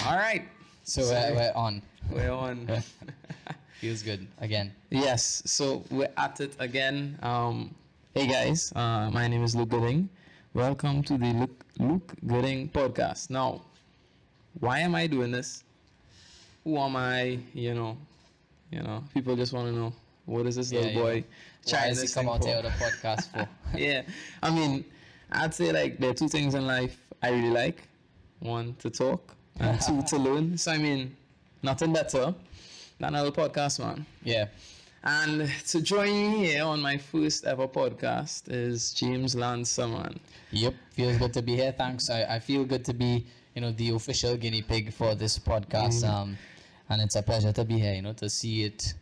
All right. So we're on. We're on. Feels good again. Yes. So we're at it again. Hey guys, my name is Luke Gooding. Welcome to the Luke Gooding podcast. Now, why am I doing this? Who am I? People just want to know what is this Yeah, little you know. boy Why trying does he this come thing out for? here with a podcast for? Yeah, I mean, I'd say like there are two things in life I really like. One, to talk, and two, to learn. So I mean, nothing better than a little podcast, man. Yeah. And to join me here on my first ever podcast is James Lanser, man. Yep. Feels good to be here. Thanks. I feel good to be, the official guinea pig for this podcast. And it's a pleasure to be here, to see it.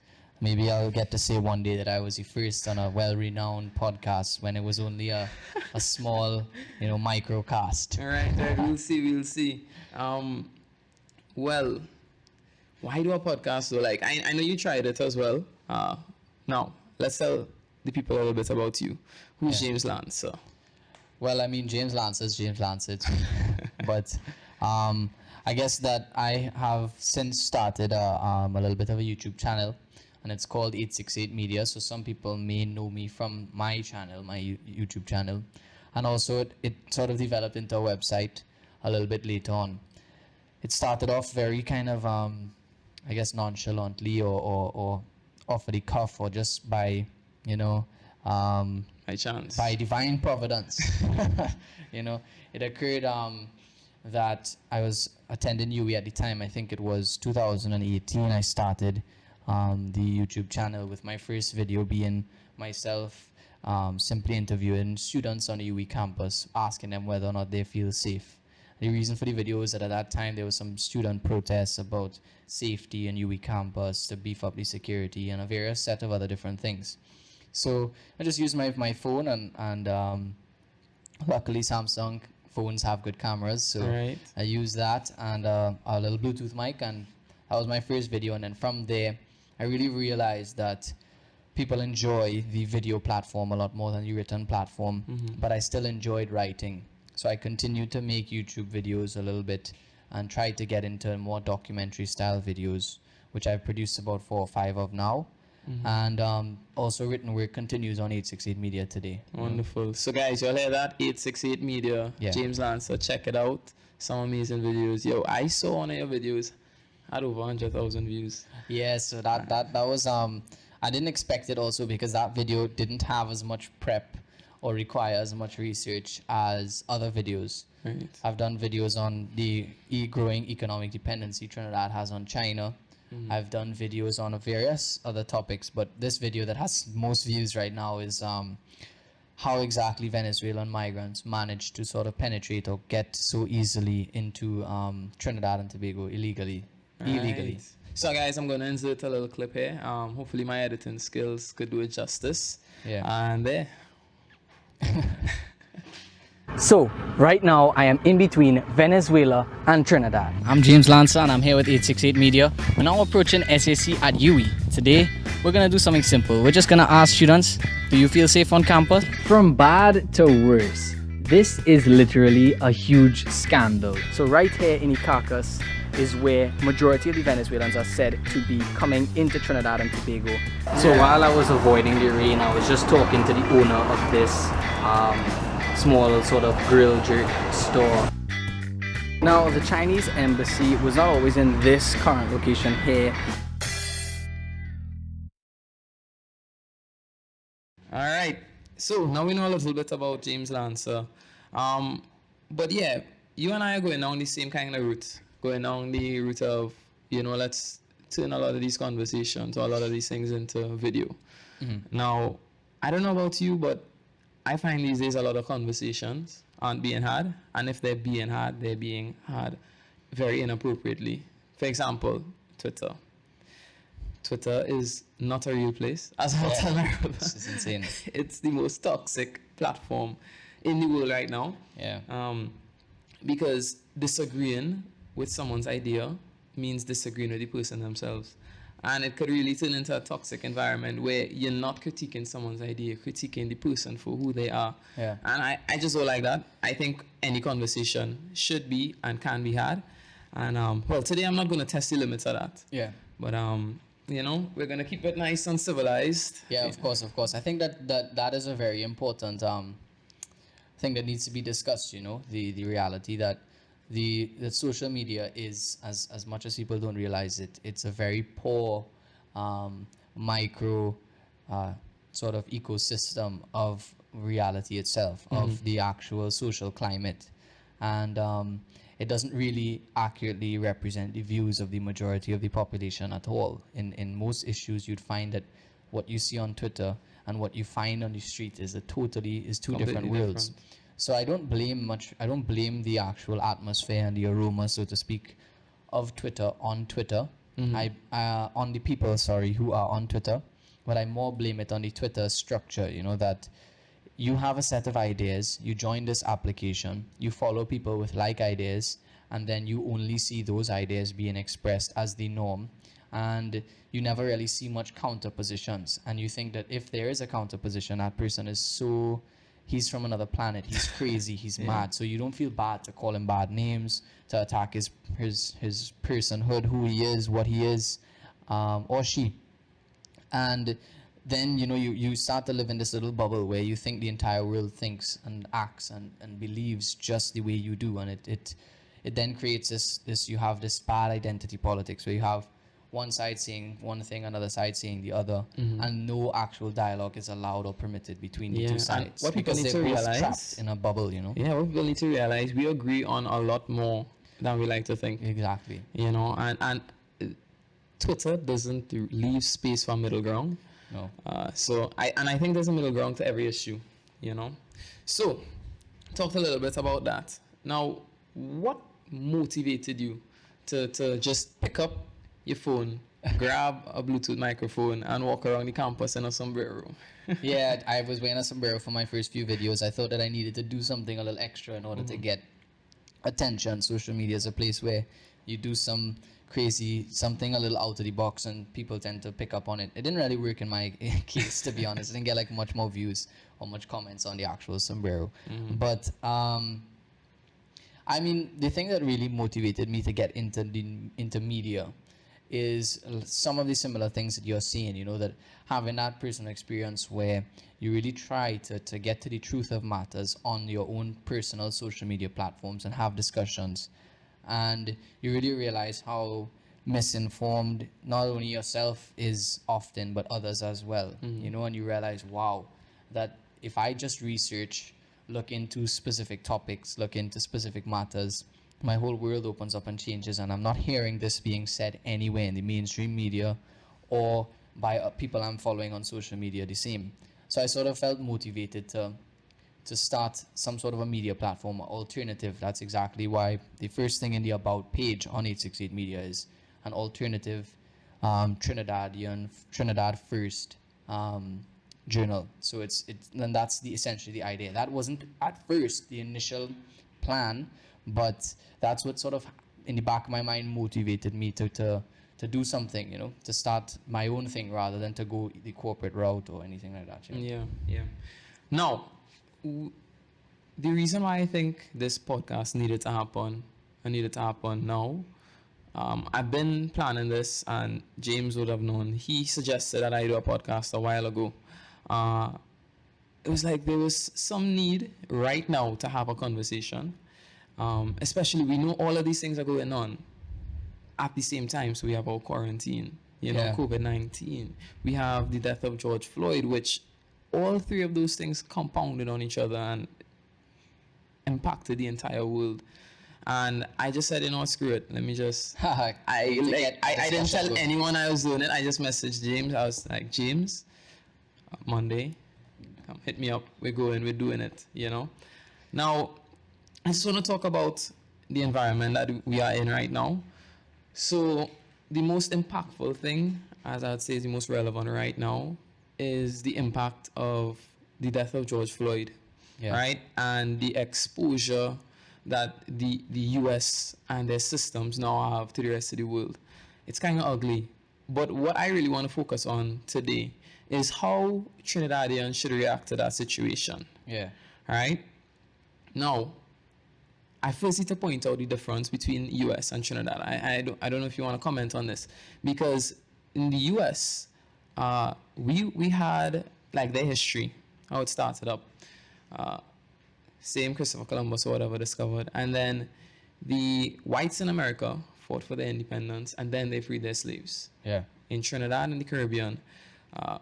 Maybe I'll get to say one day that I was the first on a well-renowned podcast when it was only a small, microcast. All right, we'll see. Well, why do a podcast though? Like, I know you tried it as well. Now, let's tell the people a little bit about you. Who's Yeah. James Lancer? Well, I mean, James Lancer is James Lancer. It's me. But I guess that I have since started a little bit of a YouTube channel, and it's called 868 Media. So some people may know me from my channel, my YouTube channel. And also it sort of developed into a website a little bit later on. It started off very kind of, I guess, nonchalantly or off the cuff or just by, By chance. by divine providence. It occurred that I was attending UE at the time. I think it was 2018. I started the YouTube channel with my first video being myself simply interviewing students on the UE campus, asking them whether or not they feel safe. The reason for the video is that at that time there was some student protests about safety in UE campus to beef up the security and a various set of other different things. So I just used my phone and luckily Samsung phones have good cameras, so Right. I used that and a little Bluetooth mic, and that was my first video. And then from there I really realized that people enjoy the video platform a lot more than the written platform, but I still enjoyed writing. So I continued to make YouTube videos a little bit and tried to get into more documentary style videos, which I've produced about 4 or 5 of now. And also written work continues on 868 Media today. Wonderful. So guys, you'll hear that? 868 Media. Yeah. James Lancer, check it out. Some amazing videos. Yo, I saw one of your videos had over 100,000 views. Yeah, so that was I didn't expect it also because that video didn't have as much prep or require as much research as other videos. Right. I've done videos on the growing economic dependency Trinidad has on China. I've done videos on various other topics, but this video that has most views right now is how exactly Venezuelan migrants managed to sort of penetrate or get so easily into Trinidad and Tobago illegally. Right. So guys, I'm going to insert a little clip here. Hopefully my editing skills could do it justice. Yeah. And there. So, right now I am in between Venezuela and Trinidad. I'm James Lancer and I'm here with 868 Media. We're now approaching SAC at UE. Today, we're going to do something simple. We're just going to ask students, do you feel safe on campus? From bad to worse, this is literally a huge scandal. So right here in Icacos is where majority of the Venezuelans are said to be coming into Trinidad and Tobago. So while I was avoiding the rain, I was just talking to the owner of this small sort of grill jerk store. Now, the Chinese embassy was not always in this current location here. All right. So now we know a little bit about James Lancer. But yeah, you and I are going down the same kind of route. Going down the route of, let's turn a lot of these conversations or a lot of these things into video. Now, I don't know about you, but I find these days a lot of conversations aren't being had. And if they're being had, they're being had very inappropriately. For example, Twitter. Twitter is not a real place. As I tell my brother, This is insane. it's the most toxic platform in the world right now. Yeah. Because disagreeing with someone's idea means disagreeing with the person themselves. And it could really turn into a toxic environment where you're not critiquing someone's idea, you're critiquing the person for who they are. Yeah. And I just don't like that. I think any conversation should be and can be had. And well, today I'm not going to test the limits of that. Yeah. But you know, we're going to keep it nice and civilized. Yeah, of course, of course. I think that is a very important thing that needs to be discussed. You know, the reality that that social media is, as much as people don't realize it, it's a very poor micro sort of ecosystem of reality itself, of the actual social climate, and it doesn't really accurately represent the views of the majority of the population at all. In most issues, you'd find that what you see on Twitter and what you find on the street is two different Completely worlds. different. So I don't blame the actual atmosphere and the aroma, so to speak, of Twitter on Twitter. I on the people, sorry, who are on Twitter, but I more blame it on the Twitter structure. You know, that you have a set of ideas, you join this application, you follow people with like ideas, and then you only see those ideas being expressed as the norm, and you never really see much counterpositions, and you think that if there is a counterposition, that person is so, he's from another planet, he's crazy, he's mad, so you don't feel bad to call him bad names, to attack his personhood, who he is, what he is, or she. And then you start to live in this little bubble where you think the entire world thinks and acts and believes just the way you do, and it then creates this you have this bad identity politics where you have one side saying one thing, another side saying the other, and no actual dialogue is allowed or permitted between the Yeah, two and sides, what people because need they're to both realize- trapped in a bubble, Yeah, what people need to realize, we agree on a lot more than we like to think. Exactly. You know, and Twitter doesn't leave space for middle ground. No. So I think there's a middle ground to every issue, you know. So talk a little bit about that. Now, what motivated you to just pick up your phone, grab a Bluetooth microphone, and walk around the campus in a sombrero? Yeah, I was wearing a sombrero for my first few videos. I thought that I needed to do something a little extra in order to get attention. Social media is a place where you do something a little out of the box, and people tend to pick up on it. It didn't really work in my case, to be honest. I didn't get like much more views or much comments on the actual sombrero. But I mean, the thing that really motivated me to get into media is some of the similar things that you're seeing, you know, that having that personal experience where you really try to get to the truth of matters on your own personal social media platforms and have discussions, and you really realize how misinformed not only yourself is often but others as well, you know, and you realize, wow, that if I just research, look into specific topics, look into specific matters, my whole world opens up and changes, and I'm not hearing this being said anywhere in the mainstream media or by people I'm following on social media the same. So I sort of felt motivated to start some sort of a media platform alternative. That's exactly why the first thing in the About page on 868 Media is an alternative Trinidad first journal. So and that's essentially the idea. That wasn't at first the initial plan, but that's what sort of in the back of my mind motivated me to do something, you know, to start my own thing rather than to go the corporate route or anything like that. You know? Yeah. Now, the reason why I think this podcast needed to happen now, I've been planning this, and James would have known. He suggested that I do a podcast a while ago. It was like there was some need right now to have a conversation. Especially, we know all of these things are going on at the same time. So we have our quarantine, you know, Yeah. COVID-19. We have the death of George Floyd, which all three of those things compounded on each other and impacted the entire world. And I just said, you know, screw it. Let me just. I didn't tell anyone I was doing it. I just messaged James. I was like, James, Monday, come hit me up. We're doing it, you know. Now, I just want to talk about the environment that we are in right now. So, the most impactful thing, as I would say, is the most relevant right now, is the impact of the death of George Floyd, right? And the exposure that the US and their systems now have to the rest of the world. It's kind of ugly. But what I really want to focus on today is how Trinidadians should react to that situation. Yeah. Right? Now, I first need to point out the difference between US and Trinidad. I don't know if you want to comment on this, because in the US, we had like their history, how it started up. Uh, Same Christopher Columbus or whatever discovered, and then the whites in America fought for their independence, and then they freed their slaves. Yeah. In Trinidad and the Caribbean, uh,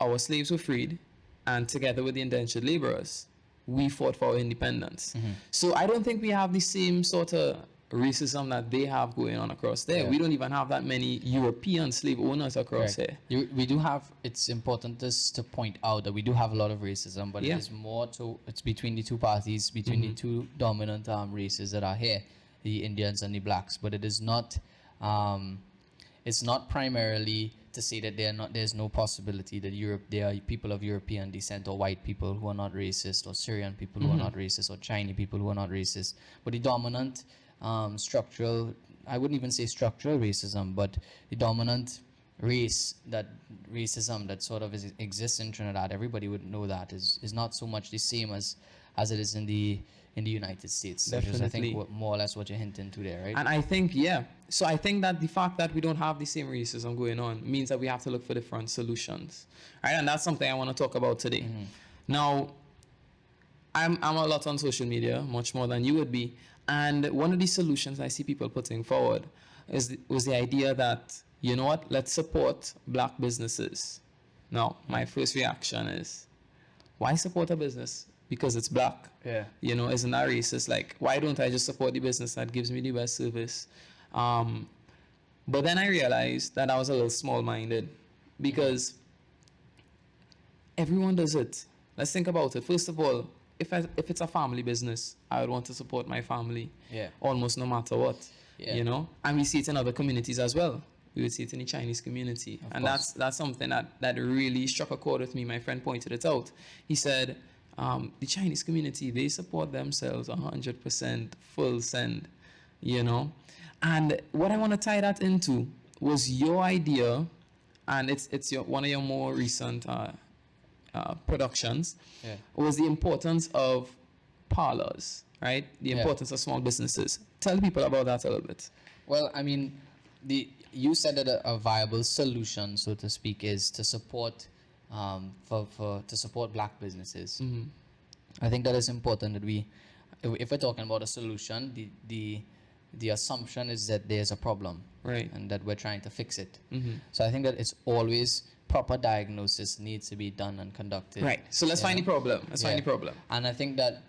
our slaves were freed, and together with the indentured laborers, we fought for our independence. So I don't think we have the same sort of racism that they have going on across there. Yeah. We don't even have that many European slave owners across Correct. here. We do have. It's important just to point out that we do have a lot of racism, but Yeah. it is more to. It's between the two parties, between the two dominant races that are here, the Indians and the blacks. But it is not. It's not primarily to say that there's no possibility that there are people of European descent or white people who are not racist, or Syrian people who are not racist, or Chinese people who are not racist. But the dominant structural, I wouldn't even say structural racism, but the dominant racism that sort of exists in Trinidad, everybody would know that is not so much the same as it is in the United States, which is I Definitely. think more or less what you're hinting to there, right? And I think, yeah. So I think that the fact that we don't have the same racism going on means that we have to look for different solutions, right? And that's something I want to talk about today. Now, I'm a lot on social media, much more than you would be. And one of the solutions I see people putting forward was the idea that, you know what, let's support black businesses. Now, my first reaction is, why support a business? Because it's black. Yeah. You know, isn't that racist? Like, why don't I just support the business that gives me the best service? But then I realized that I was a little small-minded, because everyone does it. Let's think about it. First of all, if it's a family business, I would want to support my family, Yeah. almost no matter what. Yeah. You know, and we see it in other communities as well. We would see it in the Chinese community, and course. that's something that really struck a chord with me. My friend pointed it out. He said, the Chinese community, they support themselves 100% full send, you know. And what I want to tie that into was your idea, and it's one of your more recent productions, Yeah. was the importance of parlors, right? The Yeah. importance of small businesses. Tell people about that a little bit. Well, I mean, you said that a viable solution, so to speak, is to support to support black businesses. I think that is important that if we're talking about a solution, the assumption is that there's a problem, Right. and that we're trying to fix it. So I think that it's always proper diagnosis needs to be done and conducted. Right. So let's find the problem. Let's find the problem. And I think that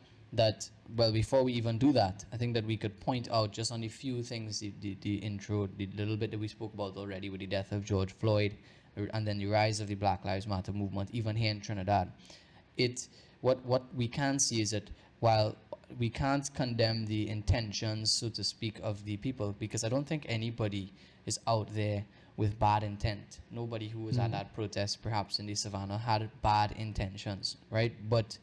well, before we even do that, I think that we could point out just on a few things, the intro, the little bit that we spoke about already with the death of George Floyd, and then the rise of the Black Lives Matter movement, even here in Trinidad. What we can see is that while we can't condemn the intentions, so to speak, of the people, because I don't think anybody is out there with bad intent. Nobody who was at that protest, perhaps in the savannah, had bad intentions, right? But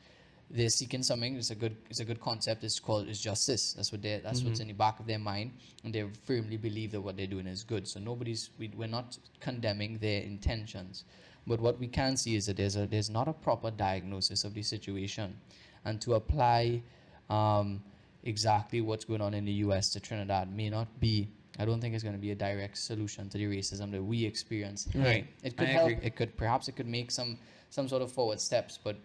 they're seeking something. It's a good concept. It's justice. That's what's in the back of their mind, and they firmly believe that what they're doing is good. So we're not condemning their intentions, but what we can see is that there's not a proper diagnosis of the situation, and to apply exactly what's going on in the U.S. to Trinidad may not be. I don't think it's going to be a direct solution to the racism that we experience. Right. It could I help. agree. It could make some sort of forward steps, but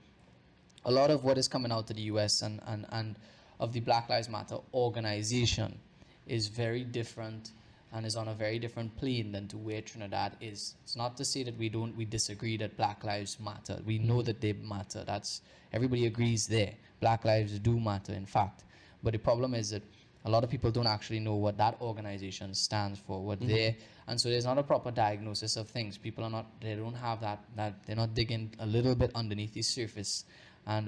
a lot of what is coming out to the US and of the Black Lives Matter organization is very different and is on a very different plane than to where Trinidad is. It's not to say that we disagree that Black Lives matter. We know that they matter. Everybody agrees there. Black lives do matter, in fact. But the problem is that a lot of people don't actually know what that organization stands for, and so there's not a proper diagnosis of things. People they don't have that they're not digging a little bit underneath the surface. And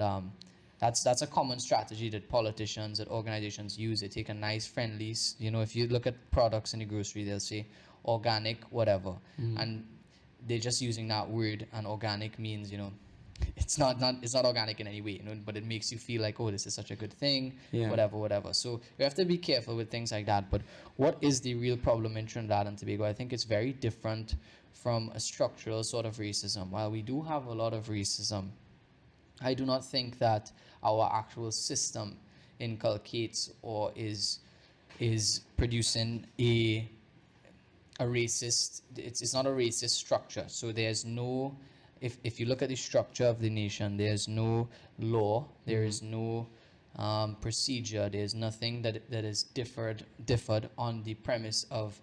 that's a common strategy that politicians, that organizations use. They take a nice friendly, if you look at products in the grocery, they'll say organic, whatever. And they're just using that word, and organic means, it's not organic in any way, but it makes you feel like, oh, this is such a good thing, Yeah. whatever. So we have to be careful with things like that. But what is the real problem in Trinidad and Tobago? I think it's very different from a structural sort of racism. While we do have a lot of racism, I do not think that our actual system inculcates or is producing a racist, it's not a racist structure. So there's no, if you look at the structure of the nation, there's no law, there is no procedure, there's nothing that is differed on the premise of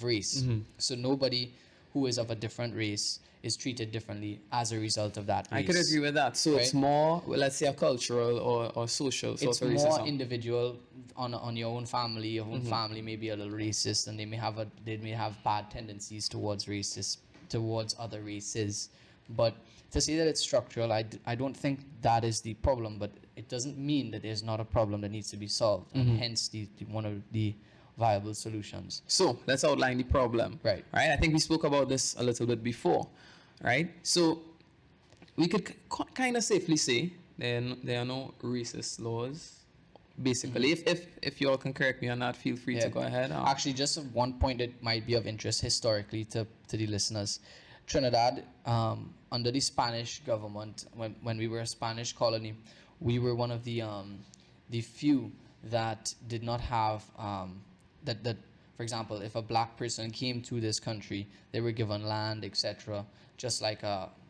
race. So nobody who is of a different race is treated differently as a result of that race. I could agree with that. So it's Right? more, well, let's say, a cultural or social sort It's of more racism. individual on your own family. Your own family may be a little racist, and they may have bad tendencies towards other races. But to say that it's structural, I don't think that is the problem. But it doesn't mean that there's not a problem that needs to be solved, and hence the one of the viable solutions. So let's outline the problem. Right. Right. I think we spoke about this a little bit before. Right. So we could kind of safely say there are no racist laws. Basically, if you all can correct me on that, feel free to go ahead. Actually, just one point that might be of interest historically to the listeners. Trinidad, under the Spanish government, when we were a Spanish colony, we were one of the few that did not have that. For example, if a black person came to this country, they were given land, etc., just like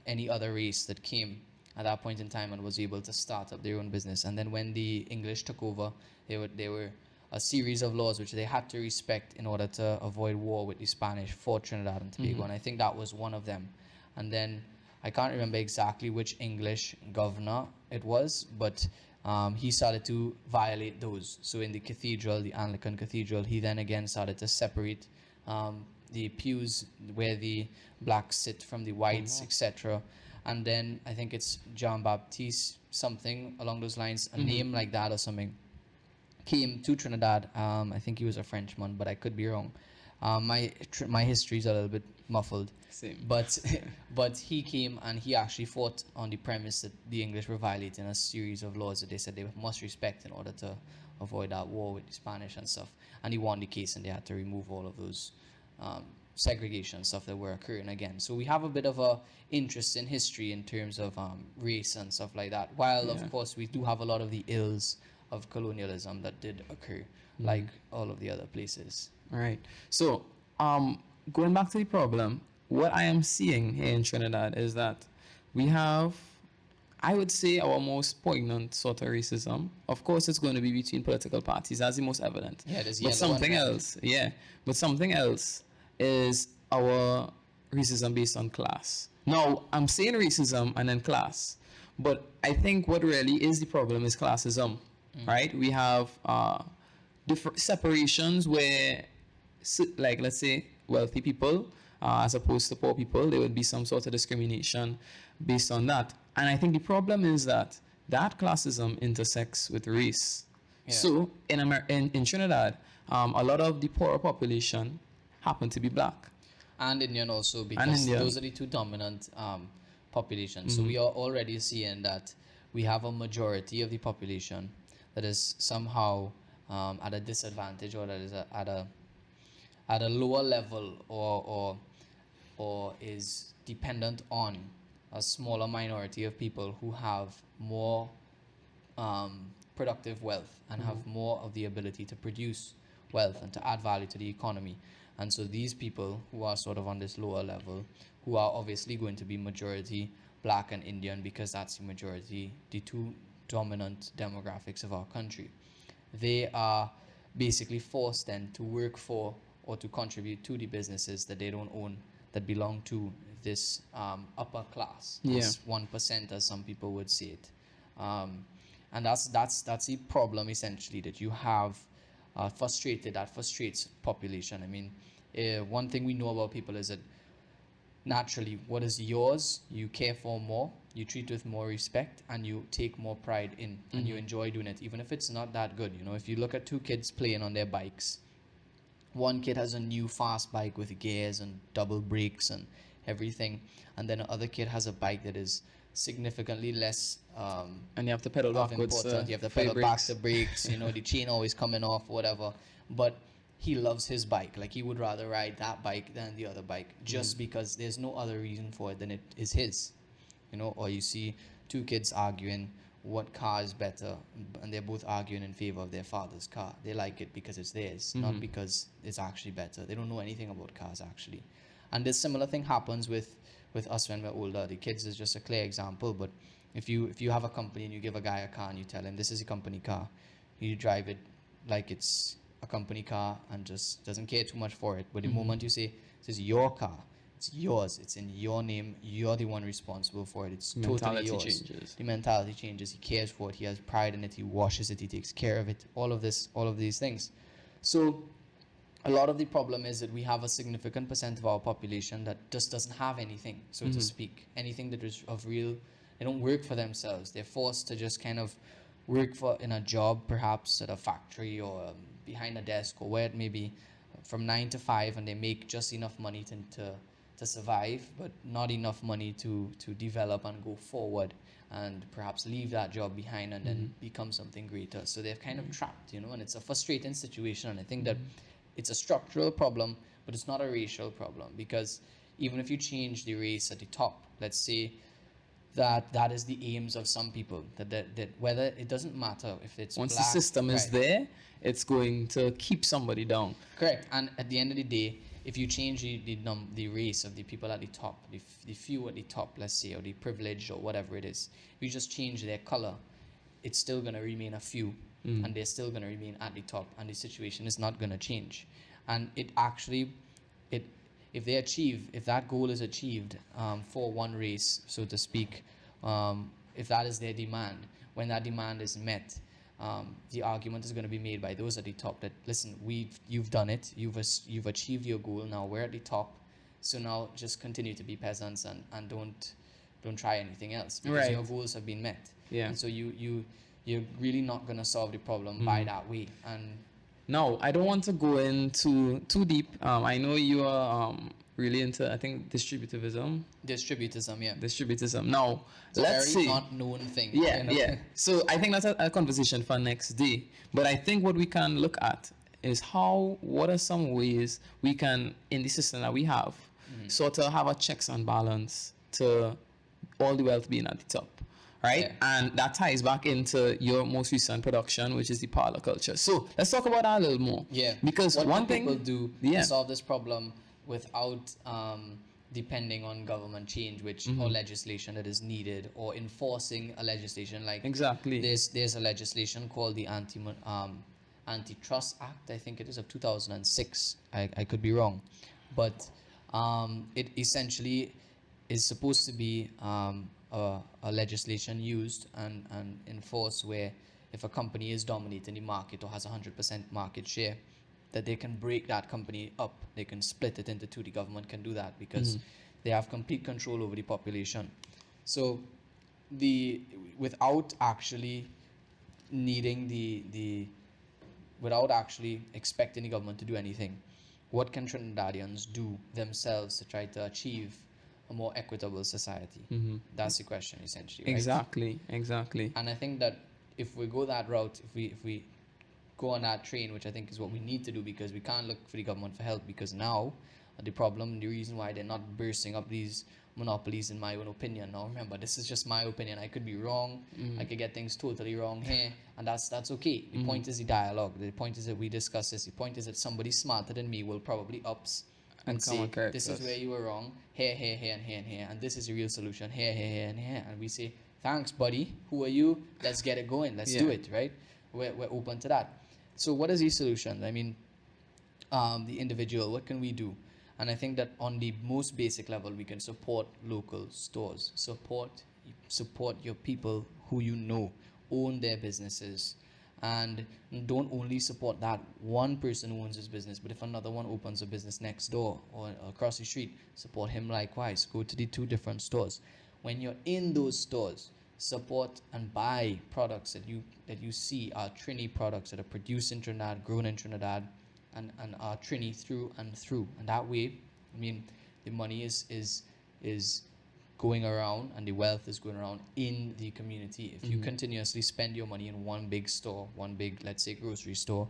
any other race that came at that point in time and was able to start up their own business. And then when the English took over, there were a series of laws which they had to respect in order to avoid war with the Spanish for Trinidad and Tobago. And I think that was one of them. And then I can't remember exactly which English governor it was, but he started to violate those. So in the cathedral, the Anglican cathedral, he then again started to separate the pews where the blacks sit from the whites, etc. And then I think it's John Baptiste, something along those lines, a name like that or something, came to Trinidad. I think he was a Frenchman, but I could be wrong. My history is a little bit muffled. Same. But he came and he actually fought on the premise that the English were violating a series of laws that they said they must respect in order to avoid that war with the Spanish and stuff. And he won the case, and they had to remove all of those segregation stuff that were occurring again. So we have a bit of a interest in history in terms of race and stuff like that. While of course we do have a lot of the ills of colonialism that did occur, like all of the other places. All right. So, going back to the problem, what I am seeing here in Trinidad is that we have, I would say, our most poignant sort of racism. Of course, it's going to be between political parties. That's the most evident. Yeah, there's but yellow something and red. else, but something else is our racism based on class. Now, I'm saying racism and then class, but I think what really is the problem is classism, right? We have different separations where, like, let's say, wealthy people as opposed to poor people, there would be some sort of discrimination based on that. And I think the problem is that classism intersects with race. Yeah. So in Trinidad, a lot of the poorer population happen to be black. And Indian also, because Indian. those are the two dominant populations. So we are already seeing that we have a majority of the population that is somehow at a disadvantage, or that is at a lower level, or is dependent on a smaller minority of people who have more productive wealth and have more of the ability to produce wealth and to add value to the economy. And so these people who are sort of on this lower level, who are obviously going to be majority black and Indian, because that's the two dominant demographics of our country, they are basically forced then to work for or to contribute to the businesses that they don't own, that belong to this upper class, this 1%, as some people would say it. And that's the problem, essentially, that you have that frustrates population. I mean, one thing we know about people is that naturally, what is yours, you care for more, you treat with more respect, and you take more pride in, and you enjoy doing it, even if it's not that good. You know, if you look at two kids playing on their bikes, one kid has a new fast bike with gears and double brakes and everything, and then the other kid has a bike that is significantly less And you have to pedal backwards. important. You have to for your pedal back brakes. the brakes, you know, the chain always coming off, whatever. But he loves his bike. Like, he would rather ride that bike than the other bike, just because there's no other reason for it than it is his. You know, or you see two kids arguing, what car is better, and they're both arguing in favor of their father's car. They like it because it's theirs, not because it's actually better. They don't know anything about cars actually. And this similar thing happens with us when we're older. The kids is just a clear example, but if you have a company and you give a guy a car and you tell him this is a company car, you drive it like it's a company car and just doesn't care too much for it. But the moment you say this is your car, it's yours, it's in your name, you're the one responsible for it, it's totally Mentality yours. changes. The mentality changes. He cares for it, he has pride in it, he washes it, he takes care of it, all of these things. So a lot of the problem is that we have a significant percent of our population that just doesn't have anything, so to speak, anything that is of real. They don't work for themselves. They're forced to just kind of work for in a job, perhaps at a factory or behind a desk or where it may be, from 9 to 5, and they make just enough money to survive, but not enough money to develop and go forward and perhaps leave that job behind and then become something greater. So they're kind of trapped, and it's a frustrating situation. And I think that it's a structural problem, but it's not a racial problem, because even if you change the race at the top, let's say that is the aims of some people, that whether it doesn't matter if it's Once black, the system is right. there, it's going to keep somebody down. Correct. And at the end of the day, if you change the race of the people at the top, the few at the top, let's say, or the privileged or whatever it is, if you just change their color, it's still going to remain a few, and they're still going to remain at the top, and the situation is not going to change. And it actually, if that goal is achieved, for one race, so to speak, if that is their demand, when that demand is met, the argument is going to be made by those at the top that, listen, you've done it, you've achieved your goal, now we're at the top, so now just continue to be peasants and don't try anything else, because Right. your goals have been met. Yeah. And so you're really not going to solve the problem by that way. And Now, I don't want to go into too deep. I know you are really into, I think, distributivism. distributism, yeah, Distributism. Now, it's a let's very see. not known thing. Yeah, yeah. So I think that's a conversation for next day. But I think what we can look at is what are some ways we can, in the system that we have, sort of have a checks and balance to all the wealth being at the top. Right? Yeah. And that ties back into your most recent production, which is the parlor culture. So let's talk about that a little more. Yeah, Because what one do thing people do yeah. to solve this problem without depending on government change, or legislation that is needed, or enforcing a legislation like Exactly. There's a legislation called the Antitrust Act, I think it is, of 2006. I could be wrong, but it essentially is supposed to be a legislation used and enforced where if a company is dominating the market or has 100% market share, that they can break that company up. They can split it into two. The government can do that because they have complete control over the population. So without actually needing without actually expecting the government to do anything, what can Trinidadians do themselves to try to achieve a more equitable society? That's the question, essentially, right? Exactly. And I think that if we go that route, if we go on that train, which I think is what we need to do, because we can't look for the government for help, because now the problem, the reason why they're not bursting up these monopolies, in my own opinion, now remember, this is just my opinion, I could be wrong, I could get things totally wrong here, and that's okay. The point is the dialogue, the point is that we discuss this, the point is that somebody smarter than me will probably ups and come and say, correct this us. is where you were wrong, here, and here, and here, and this is the real solution, here, and here, and we say, thanks, buddy, who are you? Let's get it going, let's do it, right? We're open to that. So what is the solution? I mean, the individual, what can we do? And I think that on the most basic level, we can support local stores, support your people who you know, own their businesses, and don't only support that one person who owns his business, but if another one opens a business next door or across the street, support him likewise. Go to the 2 different stores. When you're in those stores, support and buy products that you see are Trini products that are produced in Trinidad, grown in Trinidad, and are Trini through and through. And that way, I mean, the money is going around and the wealth is going around in the community. If you continuously spend your money in one big store, one big, let's say, grocery store,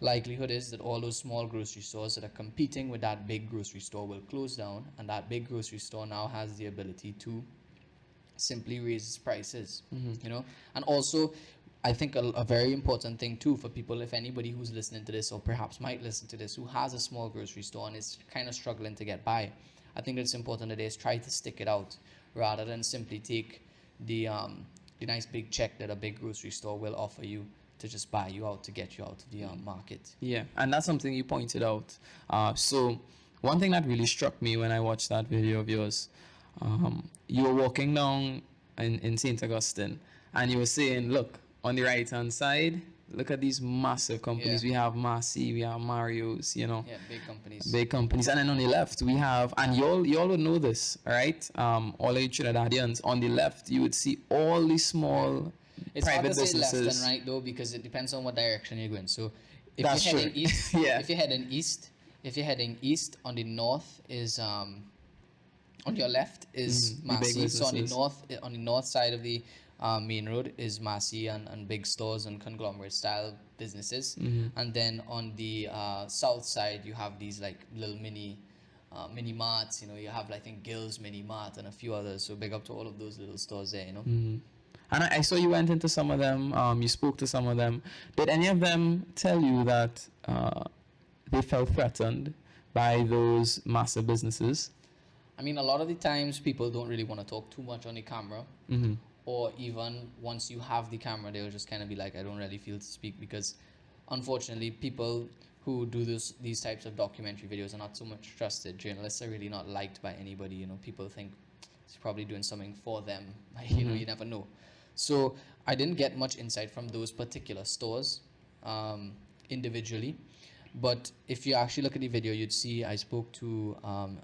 likelihood is that all those small grocery stores that are competing with that big grocery store will close down, and that big grocery store now has the ability to simply raises prices, you know. And also, I think a very important thing too for people, if anybody who's listening to this or perhaps might listen to this, who has a small grocery store and is kind of struggling to get by, I think it's important that they try to stick it out rather than simply take the nice big check that a big grocery store will offer you to just buy you out, to get you out of the market. Yeah, and that's something you pointed out. So one thing that really struck me when I watched that video of yours, you were walking down in St. Augustine, and you were saying, look, on the right hand side, look at these massive companies. Yeah. We have Massey, we have Mario's, you know, Yeah, big companies. big companies. And then on the left, we have, and you all would know this, right? All of you Trinidadians, on the left, you would see all these small It's hard private to say left businesses. and right though, because it depends on what direction you're going. So if That's you're heading true. east, Yeah. if you're heading east, on the north is on your left is the big Massey. So businesses. on the north side of the main road is Massey and big stores and conglomerate style businesses. And then on the south side you have these like little mini marts. You know, you have, I think, Gill's Mini Mart and a few others. So big up to all of those little stores there. You know. And I saw you went into some of them. You spoke to some of them. Did any of them tell you that they felt threatened by those massive businesses? I mean, a lot of the times people don't really want to talk too much on the camera, or even once you have the camera, they'll just kind of be like, I don't really feel to speak, because unfortunately, people who do these types of documentary videos are not so much trusted. Journalists are really not liked by anybody. You know, people think he's probably doing something for them. You know, you never know. So I didn't get much insight from those particular stores individually. But if you actually look at the video, you'd see I spoke to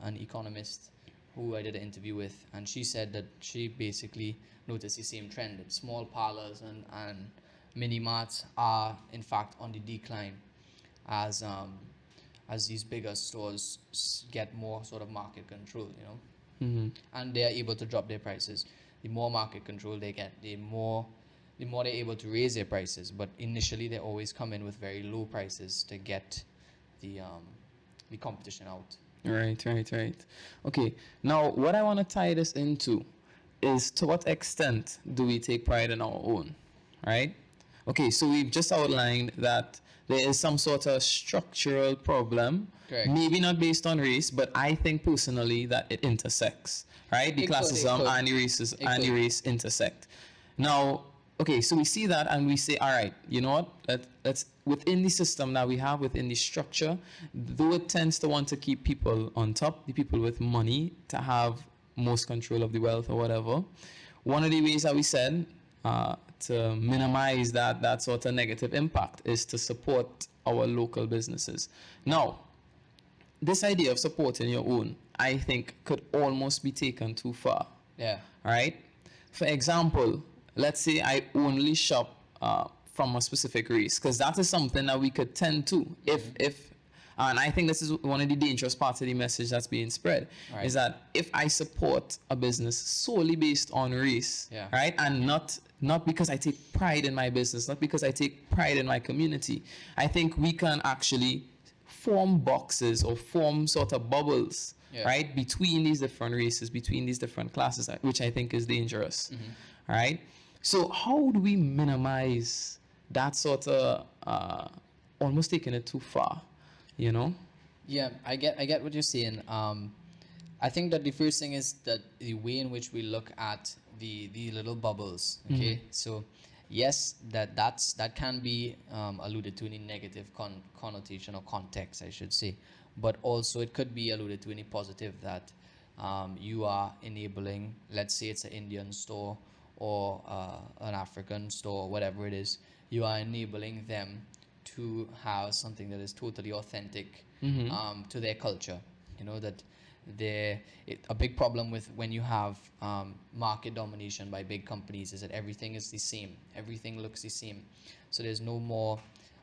an economist who I did an interview with, and she said that she basically noticed the same trend, that small parlors and mini marts are in fact on the decline as these bigger stores get more sort of market control, you know, and they are able to drop their prices. The more market control they get, the more they're able to raise their prices. But initially, they always come in with very low prices to get the competition out. Right. Okay. Now, what I want to tie this into is, to what extent do we take pride in our own, right? Okay, so we've just outlined that there is some sort of structural problem, Correct. maybe not based on race, but I think personally that it intersects, right? The It could, it classism could. and the races It and the could. race intersect. Now, okay, so we see that and we say, all right, you know what? Let's within the system that we have, within the structure, though it tends to want to keep people on top, the people with money, to have most control of the wealth or whatever. One of the ways that we said to minimize that sort of negative impact is to support our local businesses. Now, this idea of supporting your own, I think, could almost be taken too far. Yeah. Right? For example, let's say I only shop from a specific race, because that is something that we could tend to if and I think this is one of the dangerous parts of the message that's being spread, Right. is that if I support a business solely based on race, Yeah. right, and not because I take pride in my business, not because I take pride in my community, I think we can actually form boxes or form sort of bubbles, Yeah. right, between these different races, between these different classes, which I think is dangerous, right? So how do we minimize that sort of almost taking it too far, you know? Yeah, I get what you're saying. I think that the first thing is that the way in which we look at the little bubbles. Okay, so yes, that can be alluded to in a negative connotation or context, I should say, but also it could be alluded to in a positive, that you are enabling, let's say it's an Indian store or an African store, whatever it is, you are enabling them to have something that is totally authentic to their culture. You know, that a big problem with when you have market domination by big companies is that everything is the same, everything looks the same, so there's no more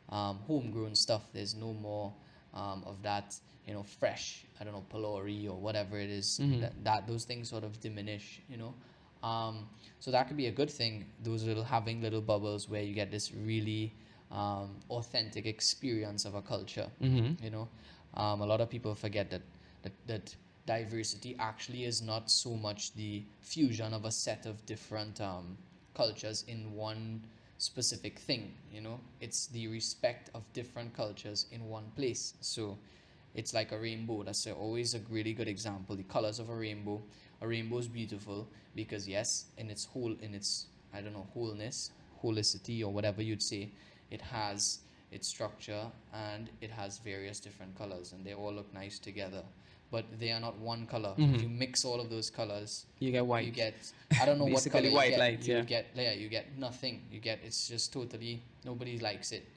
homegrown stuff, there's no more of that, you know, fresh, I don't know, Palori or whatever it is, that those things sort of diminish, you know. So that could be a good thing, those having little bubbles where you get this really authentic experience of a culture. You know, a lot of people forget that diversity actually is not so much the fusion of a set of different cultures in one specific thing. It's the respect of different cultures in one place. So it's like a rainbow. That's always a really good example. The colors of a rainbow is beautiful because, yes, in its whole, in its, I don't know, wholeness, holicity, or whatever you'd say, it has its structure and it has various different colors, and they all look nice together, but they are not one color. If you mix all of those colors, You get white. you get, I don't know what Basically color you white get. light, You yeah. get, yeah, you get nothing. You get, it's just totally, nobody likes it.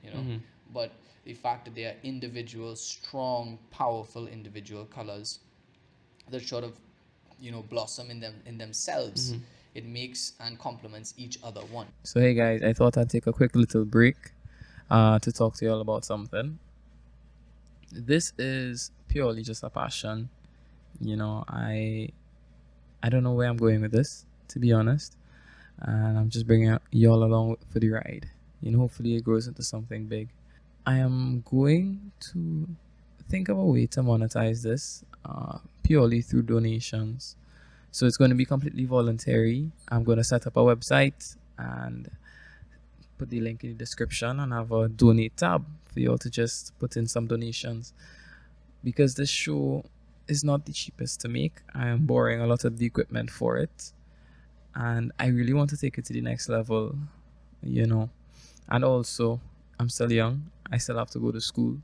But the fact that they are individual, strong, powerful individual colors that sort of, blossom in themselves, it makes and complements each other one. So hey guys, I thought I'd take a quick little break to talk to you all about something. This is purely just a passion. I don't know where I'm going with this, to be honest, and I'm just bringing you all along for the ride. Hopefully it grows into something big. I am going to think of a way to monetize this purely through donations. So it's going to be completely voluntary. I'm going to set up a website and put the link in the description and have a donate tab for you all to just put in some donations. Because this show is not the cheapest to make. I am borrowing a lot of the equipment for it. And I really want to take it to the next level, And also, I'm still young. I still have to go to school.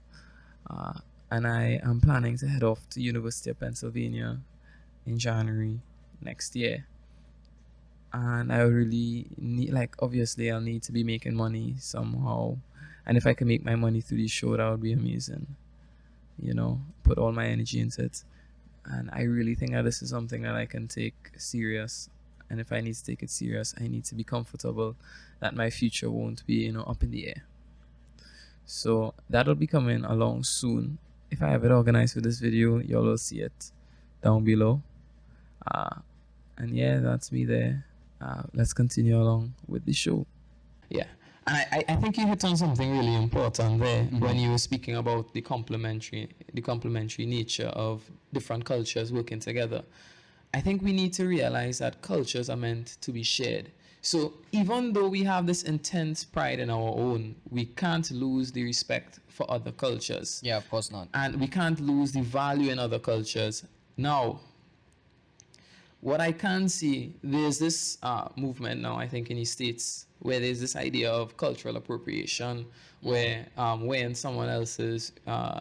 Uh, and I am planning to head off to University of Pennsylvania in January next year. And I really need, like, obviously I'll need to be making money somehow. And if I can make my money through the show, that would be amazing. Put all my energy into it. And I really think that this is something that I can take serious. And if I need to take it serious, I need to be comfortable that my future won't be, up in the air. So that'll be coming along soon. If I have it organized for this video, y'all will see it down below. And yeah, that's me there. Let's continue along with the show. Yeah. And I think you hit on something really important there when you were speaking about the complementary nature of different cultures working together. I think we need to realize that cultures are meant to be shared. So even though we have this intense pride in our own, we can't lose the respect for other cultures. Yeah, of course not. And we can't lose the value in other cultures. Now, what I can see, there's this movement now, I think, in the States, where there's this idea of cultural appropriation, where when someone else's,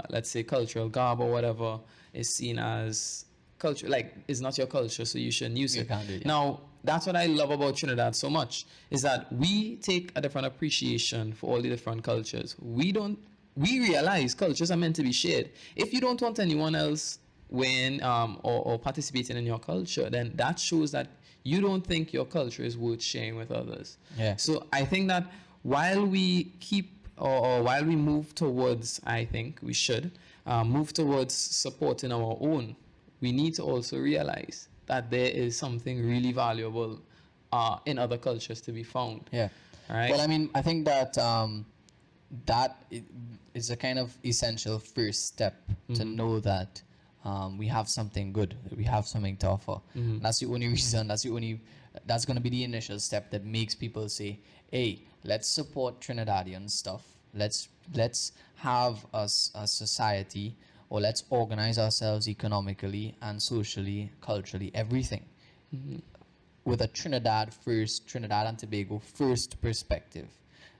let's say, cultural garb or whatever is seen as culture, like, it's not your culture, so you shouldn't use You it. can't do it, yeah. Now, that's what I love about Trinidad so much, is that we take a different appreciation for all the different cultures. We realize cultures are meant to be shared. If you don't want anyone else or participating in your culture, then that shows that you don't think your culture is worth sharing with others. Yeah. So I think that while we keep or while we move towards, I think we should move towards supporting our own, we need to also realize that there is something really valuable in other cultures to be found. Yeah. Right? Well, I mean, I think that is a kind of essential first step to know that we have something good, we have something to offer. That's the only reason. That's going to be the initial step that makes people say, "Hey, let's support Trinidadian stuff. Let's have a society, or let's organize ourselves economically and socially, culturally, everything." With a Trinidad and Tobago first perspective,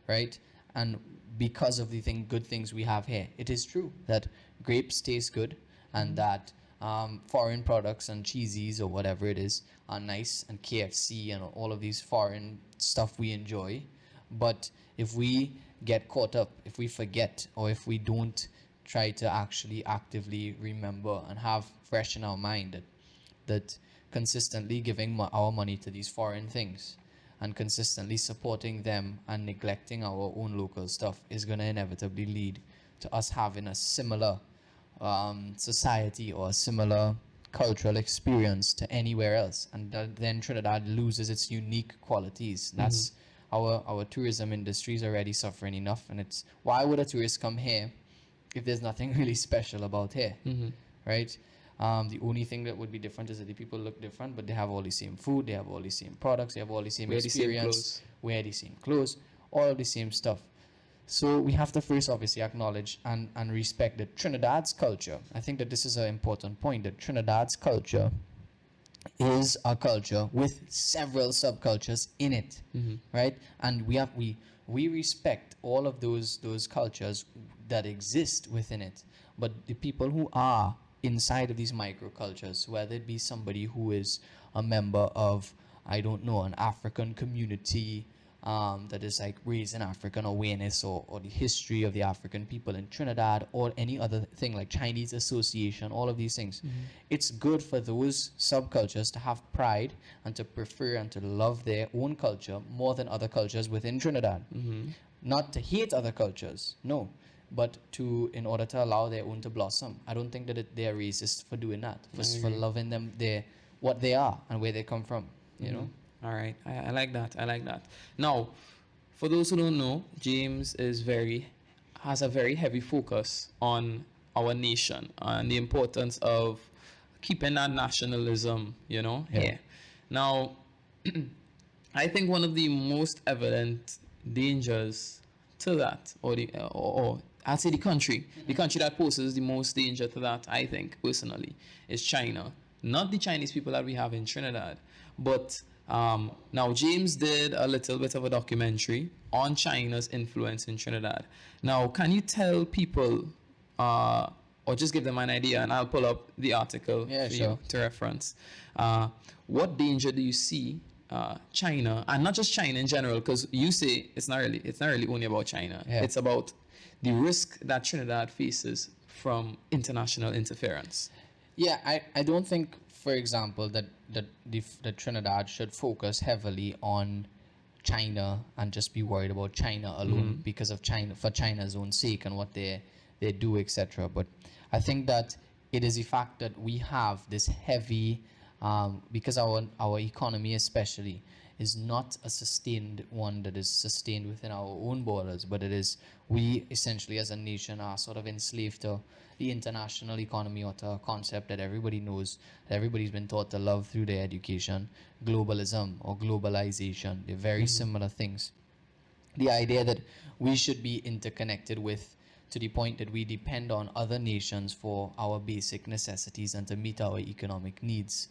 right? And because of the good things we have here, it is true that grapes taste good, and that foreign products and cheesies or whatever it is are nice, and KFC and all of these foreign stuff we enjoy. But if we get caught up, if we forget, or if we don't try to actually actively remember and have fresh in our mind that consistently giving our money to these foreign things and consistently supporting them and neglecting our own local stuff is going to inevitably lead to us having a similar society or a similar cultural experience to anywhere else, and then Trinidad loses its unique qualities. That's our tourism industry is already suffering enough, and it's why would a tourist come here if there's nothing really special about here, right? The only thing that would be different is that the people look different, but they have all the same food, they have all the same products, they have all the same Wear the same experience, clothes. wear the same clothes, all of the same stuff. So we have to first obviously acknowledge and respect that Trinidad's culture. I think that this is an important point, that Trinidad's culture is a culture with several subcultures in it, right? And we respect all of those cultures that exist within it. But the people who are inside of these microcultures, whether it be somebody who is a member of, I don't know, an African community, that is like raising African awareness, or the history of the African people in Trinidad, or any other thing like Chinese association, all of these things. It's good for those subcultures to have pride and to prefer and to love their own culture more than other cultures within Trinidad. Not to hate other cultures, no, but in order to allow their own to blossom. I don't think that they're racist for doing that, for loving them, what they are and where they come from, you know. All right, I like that. I like that. Now, for those who don't know, James has a very heavy focus on our nation and the importance of keeping that nationalism, Yeah. here. Now, I think one of the most evident dangers to that, or I'll say the country that poses the most danger to that, I think personally, is China. Not the Chinese people that we have in Trinidad, but now James did a little bit of a documentary on China's influence in Trinidad. Now, can you tell people, or just give them an idea, and I'll pull up the article Yeah, for sure. you to reference. What danger do you see China, and not just China in general, because you say it's not really only about China. Yeah. It's about the risk that Trinidad faces from international interference. Yeah, I don't think, for example, that Trinidad should focus heavily on China and just be worried about China alone because of China, for China's own sake and what they do, etc. But I think that it is a fact that we have this heavy, because our economy especially is not a sustained one that is sustained within our own borders, but it is, we essentially as a nation are sort of enslaved to the international economy, or to a concept that everybody knows, that everybody's been taught to love through their education, globalism or globalization. They're very similar things. The idea that we should be interconnected with, to the point that we depend on other nations for our basic necessities and to meet our economic needs.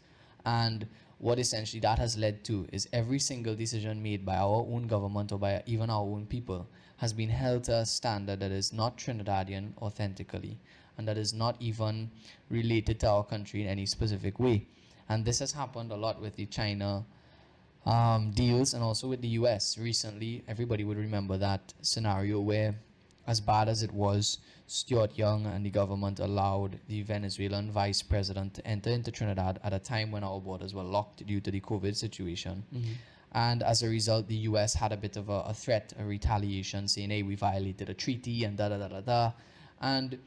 And what essentially that has led to is every single decision made by our own government or by even our own people has been held to a standard that is not Trinidadian authentically, and that is not even related to our country in any specific way. And this has happened a lot with the China deals, and also with the US. Recently, everybody would remember that scenario where, as bad as it was, Stuart Young and the government allowed the Venezuelan vice president to enter into Trinidad at a time when our borders were locked due to the COVID situation. And as a result, the US had a bit of a threat, a retaliation, saying, hey, we violated a treaty and da da da da da. And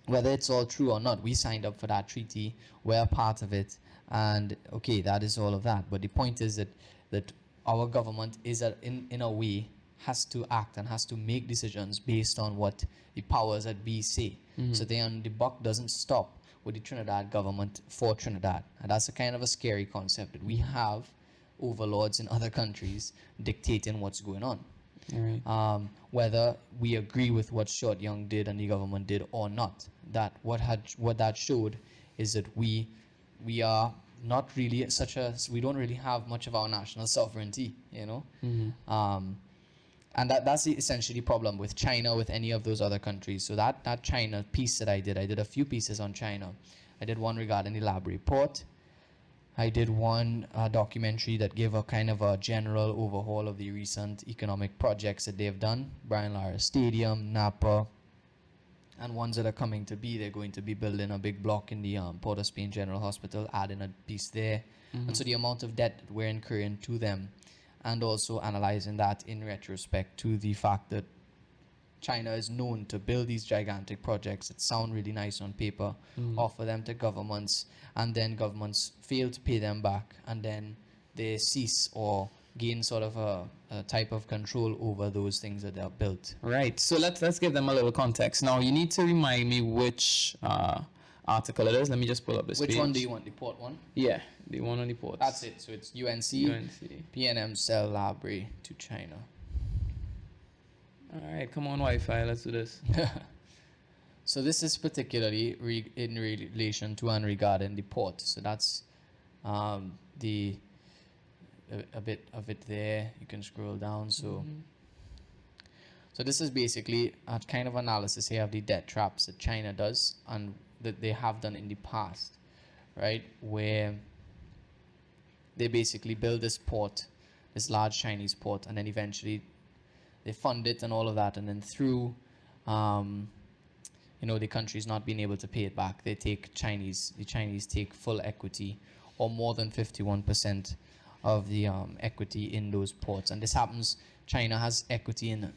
whether it's all true or not, we signed up for that treaty, we're a part of it, and okay, that is all of that. But the point is that our government is in a way has to act and has to make decisions based on what the powers that be say. So then the buck doesn't stop with the Trinidad government for Trinidad. And that's a kind of a scary concept, that we have overlords in other countries dictating what's going on. Whether we agree with what Short Young did and the government did or not, that what that showed is that we are not really we don't really have much of our national sovereignty, you know. And that's essentially the problem with China, with any of those other countries. So that China piece that I did a few pieces on China. I did one regarding the Lab report. I did one documentary that gave a kind of a general overhaul of the recent economic projects that they've done. Brian Lara Stadium, Napa, and ones that are coming to be. They're going to be building a big block in the Port of Spain General Hospital, adding a piece there. And so the amount of debt that we're incurring to them, and also analyzing that in retrospect to the fact that China is known to build these gigantic projects that sound really nice on paper, offer them to governments, and then governments fail to pay them back, and then they cease or gain sort of a type of control over those things that they are built. Right. So let's give them a little context. Now, you need to remind me which article it is. Let me just pull up this Which page. one do you want? The port one? Yeah, the one on the ports. That's it. So it's UNC, UNC. PNM sell library to China. All right, come on, Wi-Fi. Let's do this. So this is particularly in relation to and regarding the port. So that's the a bit of it there. You can scroll down. So so this is basically a kind of analysis here of the debt traps that China does and that they have done in the past, right? Where they basically build this port, this large Chinese port, and then eventually they fund it and all of that, and then through the country's not being able to pay it back, the Chinese take full equity or more than 51% of the equity in those ports. And this happens, China has equity in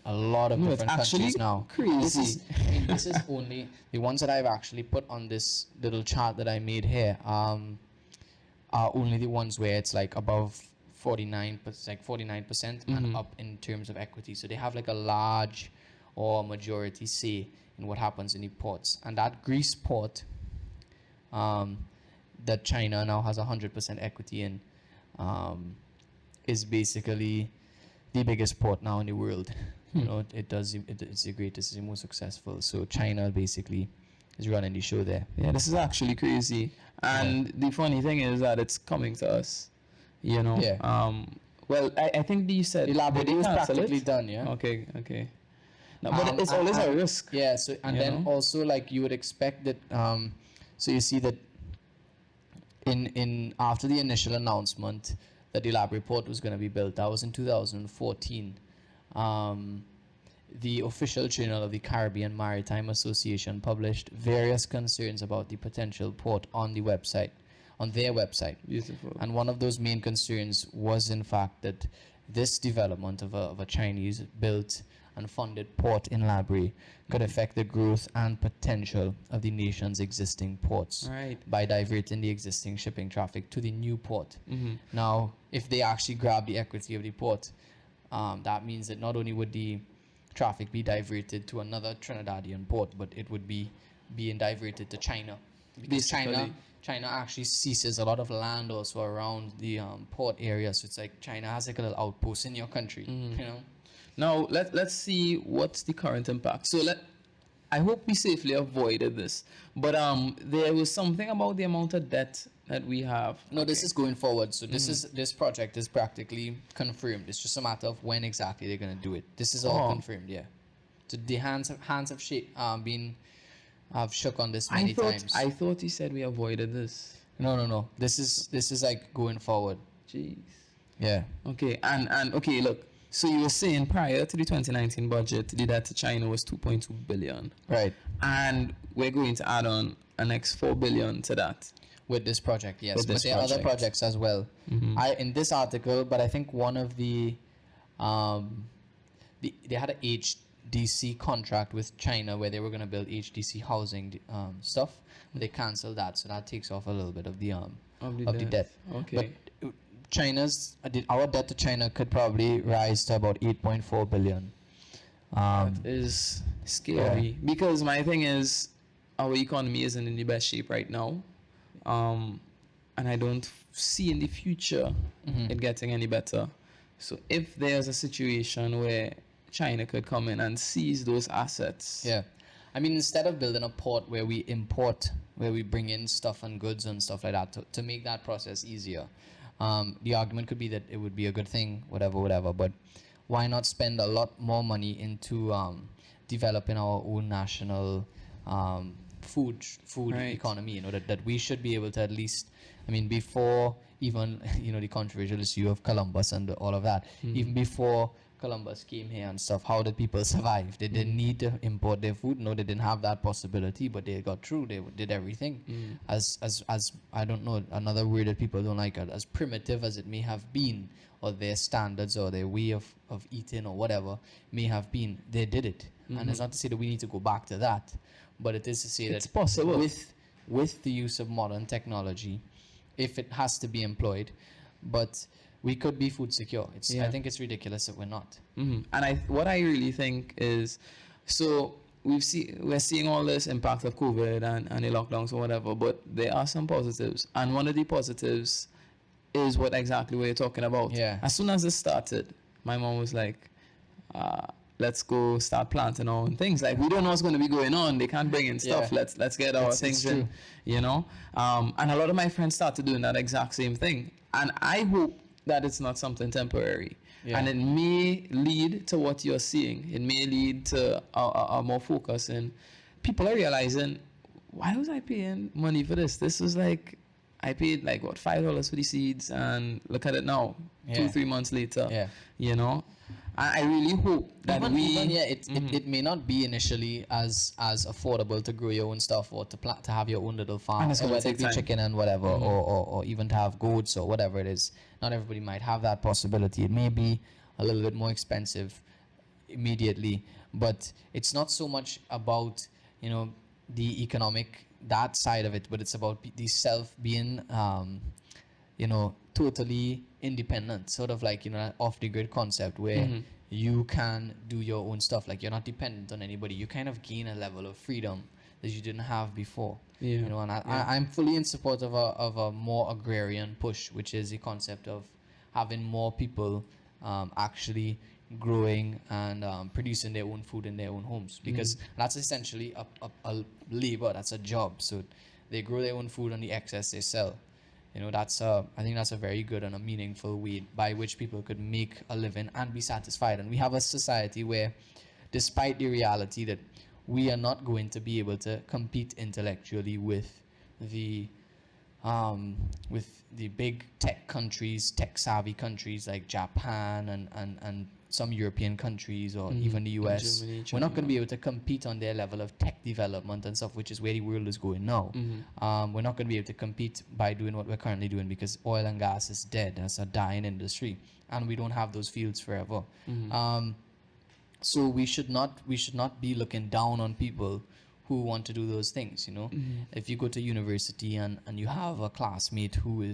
a lot of different countries now. Crazy. This is only the ones that I've actually put on this little chart that I made here are only the ones where it's like above 49% and up in terms of equity. So they have like a large or majority say in what happens in the ports. And that Greece port that China now has 100% equity in is basically the biggest port now in the world. It's the greatest, the most successful. So China basically is running the show there. Yeah, this is actually crazy. And the funny thing is that it's coming to us. Yeah. Well, I think you said The lab did they was cancel practically it? done, yeah. Okay. No, but it's always a risk. Yeah, so and you then know? also like you would expect that so you see that in after the initial announcement that the lab report was going to be built, that was in 2014. The official journal of the Caribbean Maritime Association published various concerns about the potential port on their website. Beautiful. And one of those main concerns was in fact that this development of a Chinese built and funded port in Labrie could affect the growth and potential of the nation's existing ports Right. by diverting the existing shipping traffic to the new port. Now, if they actually grab the equity of the port, that means that not only would the traffic be diverted to another Trinidadian port, but it would be being diverted to China. Because Basically. China actually seizes a lot of land also around the port area. So it's like China has like a little outpost in your country, Now let's see what's the current impact. So I hope we safely avoided this. But there was something about the amount of debt that we have. No, this is going forward. So this project is practically confirmed. It's just a matter of when exactly they're gonna do it. This is all Oh. confirmed, yeah. So the hands have shook on this many times. I thought you said we avoided this. No. This is like going forward. Jeez. Yeah. Okay, and okay, look. So you were saying prior to the 2019 budget, the debt to China was 2.2 billion, Right. and we're going to add on an next 4 billion to that. With this project, yes. With But this there are other project. projects as well. In this article, but I think one of they had a HDC contract with China where they were going to build HDC housing stuff, but they canceled that, so that takes off a little bit of the debt. Okay. But our debt to China could probably rise to about 8.4 billion. Is scary because my thing is our economy isn't in the best shape right now, and I don't see in the future it getting any better. So if there's a situation where China could come in and seize those assets, Yeah. I mean, instead of building a port where we import, where we bring in stuff and goods and stuff like that to make that process easier, the argument could be that it would be a good thing, whatever. But why not spend a lot more money into developing our own national food Right. economy? That we should be able to at least, I mean, before even the controversial issue of Columbus and all of that, even before Columbus came here and stuff, how did people survive? They didn't need to import their food. No, they didn't have that possibility, but they got through. They did everything. As I don't know, another word that people don't like, as primitive as it may have been, or their standards or their way of eating or whatever may have been, they did it. And it's not to say that we need to go back to that, but it is to say It's that possible. with the use of modern technology, if it has to be employed, but we could be food secure. I think it's ridiculous if we're not. And what I really think is, so we're seeing all this impact of COVID and the lockdowns or whatever, but there are some positives. And one of the positives is what exactly we're talking about. Yeah. As soon as it started, my mom was like, let's go start planting our own things. Like, we don't know what's going to be going on. They can't bring in stuff. Yeah. Let's get our things in, true. you know. And a lot of my friends started doing that exact same thing. And I hope that it's not something temporary. Yeah. And it may lead to what you're seeing. It may lead to a more focus. And people are realizing, why was I paying money for this? This was like, I paid like what, $5 for the seeds, and look at it now, Yeah. 2-3 months later. Yeah. You know, I really hope that it may not be initially as affordable to grow your own stuff or to have your own little farm, And it's gonna whether take it be time. chicken and whatever, or even to have goats or whatever it is. Not everybody might have that possibility. It may be a little bit more expensive immediately, but it's not so much about, you know, the economic, that side of it, but it's about the self being you know, totally independent, sort of like, you know, an off the grid concept where you can do your own stuff. Like, you're not dependent on anybody. You kind of gain a level of freedom that you didn't have before. Yeah. You know, and I'm fully in support of a more agrarian push, which is the concept of having more people actually growing and producing their own food in their own homes, because that's essentially a labor, that's a job. So they grow their own food, and the excess they sell. You know, I think that's a very good and a meaningful way by which people could make a living and be satisfied. And we have a society where, despite the reality that we are not going to be able to compete intellectually with the big tech countries, tech savvy countries like Japan and some European countries, or even the US. Germany, We're not going to China. be able to compete on their level of tech development and stuff, which is where the world is going now. We're not going to be able to compete by doing what we're currently doing, because oil and gas is dead. That's a dying industry, and we don't have those fields forever. So we should not be looking down on people who want to do those things. You know, if you go to university and you have a classmate who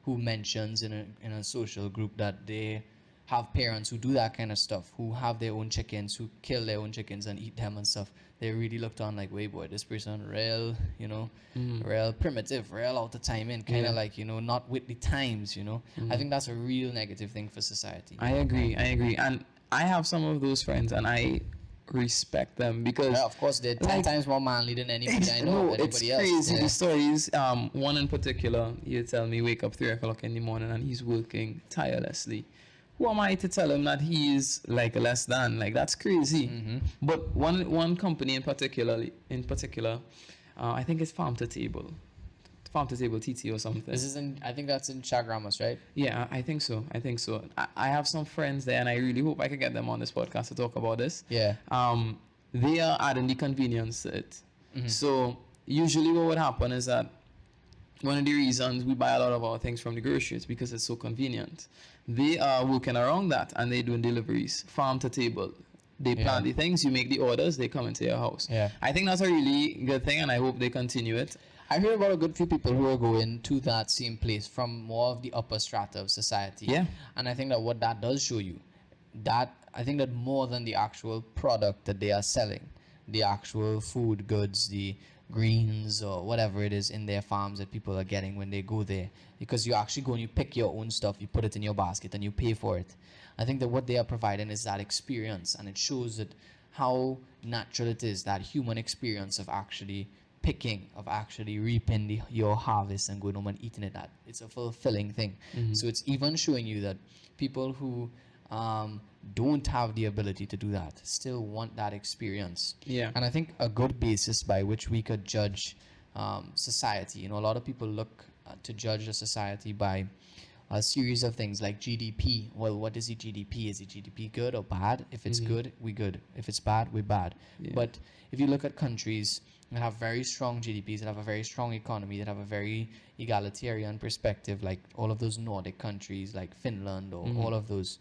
mentions in a social group that they have parents who do that kind of stuff, who have their own chickens, who kill their own chickens and eat them and stuff, they really looked on like, wait, boy, this person real, you know, real primitive, real out of time in, kind of like, you know, not with the times, you know. I think that's a real negative thing for society. I agree. And I have some of those friends, and I respect them because Yeah, of course, they're 10 times more manly than anybody I know, no, it's anybody else. crazy. Yeah. The stories. One in particular, you tell me wake up 3 o'clock in the morning and he's working tirelessly. Who am I to tell him that he is like less than? Like, that's crazy. But one company in particular, I think it's Farm to Table TT or something. This is I think that's in Chagramas, right? Yeah, I think so. I have some friends there, and I really hope I can get them on this podcast to talk about this. Yeah. They are adding the convenience to it. So usually what would happen is that one of the reasons we buy a lot of our things from the grocery is because it's so convenient. They are working around that, and they're doing deliveries, farm to table. They plant the things, you make the orders, they come into your house. Yeah. I think that's a really good thing, and I hope they continue it. I hear about a good few people who are going to that same place from more of the upper strata of society. Yeah. And I think that what that does show you, I think that more than the actual product that they are selling, the actual food goods, the greens or whatever it is in their farms that people are getting when they go there, because you actually go and you pick your own stuff, you put it in your basket and you pay for it. I think that what they are providing is that experience, and it shows that how natural it is, that human experience of actually picking, of actually reaping your harvest and going home and eating it. That it's a fulfilling thing. So it's even showing you that people who don't have the ability to do that still want that experience. Yeah. And I think a good basis by which we could judge society, you know, a lot of people look to judge a society by a series of things like GDP. Well, what is the GDP? Is the GDP good or bad? If it's good, we good. If it's bad, we bad. But if you look at countries that have very strong GDPs, that have a very strong economy, that have a very egalitarian perspective, like all of those Nordic countries, like Finland or all of those,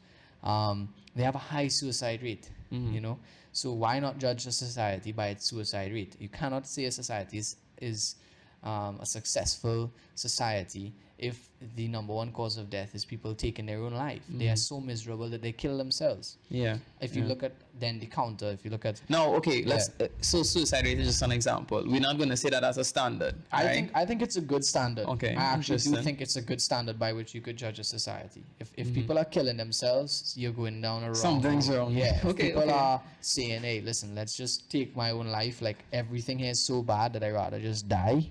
they have a high suicide rate, you know? So why not judge a society by its suicide rate? You cannot say a society is a successful society if the number one cause of death is people taking their own life. They are so miserable that they kill themselves. Yeah. If you look at then the counter, if you look at No, okay, let's so suicide rate is just an example. We're not going to say that as a standard, right? I think it's a good standard. Okay, I actually do interesting. think it's a good standard by which you could judge a society. If people are killing themselves, you're going down a wrong Something's road. wrong. Yeah. If Okay, people okay. are saying, "Hey, listen, let's just take my own life. Like everything here is so bad that I rather just die."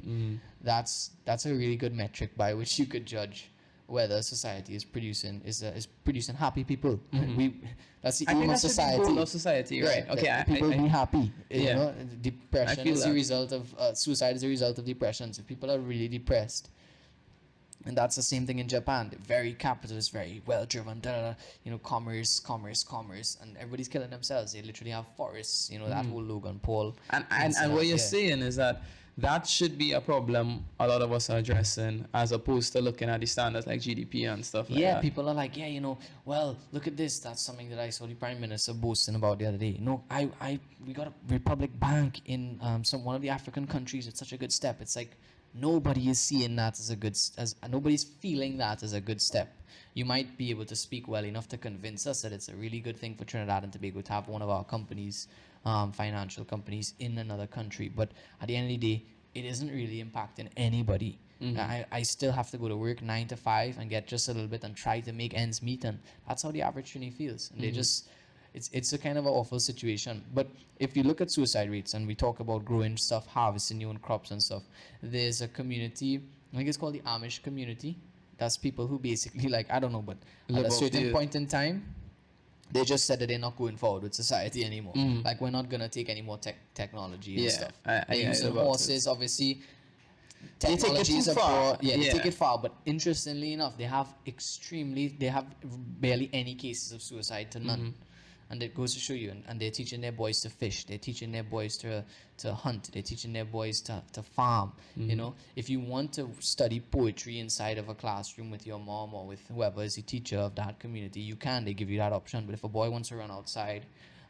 That's a really good metric by which you could judge whether society is producing happy people. We that's the I aim think of that should be society. goal of society, right? That Okay, people be happy. You yeah. know, depression feel is the that. result of suicide is a result of depression. So people are really depressed, and that's the same thing in Japan. They're very capitalist, very well driven. You know, commerce, and everybody's killing themselves. They literally have forests. You know, that whole Logan Paul. And incident, what you're yeah. saying is that that should be a problem a lot of us are addressing, as opposed to looking at the standards like GDP and stuff like Yeah, that. people are like, yeah, you know, well, look at this. That's something that I saw the prime minister boasting about the other day. No, we got a Republic Bank in one of the African countries. It's such a good step. It's like nobody is seeing that as a good, as nobody's feeling that as a good step. You might be able to speak well enough to convince us that it's a really good thing for Trinidad and Tobago to have one of our companies, financial companies, in another country. But at the end of the day, it isn't really impacting anybody. I still have to go to work 9 to 5 and get just a little bit and try to make ends meet, and that's how the average Trini feels. And they just, it's a kind of an awful situation. But if you look at suicide rates and we talk about growing stuff, harvesting new crops and stuff, there's a community, I think it's called the Amish community. That's people who basically, like, I don't know, but Live at a off certain the- point in time, they just said that they're not going forward with society anymore. Like, we're not gonna take any more technology and Yeah, stuff. I They're using heard about horses, obviously. They take it Technology is too a far. broad, they Yeah. take it far. But interestingly enough, they have barely any cases of suicide to none. And it goes to show you, and they're teaching their boys to fish, they're teaching their boys to hunt, they're teaching their boys to farm. You know, if you want to study poetry inside of a classroom with your mom or with whoever is the teacher of that community, you can, they give you that option. But if a boy wants to run outside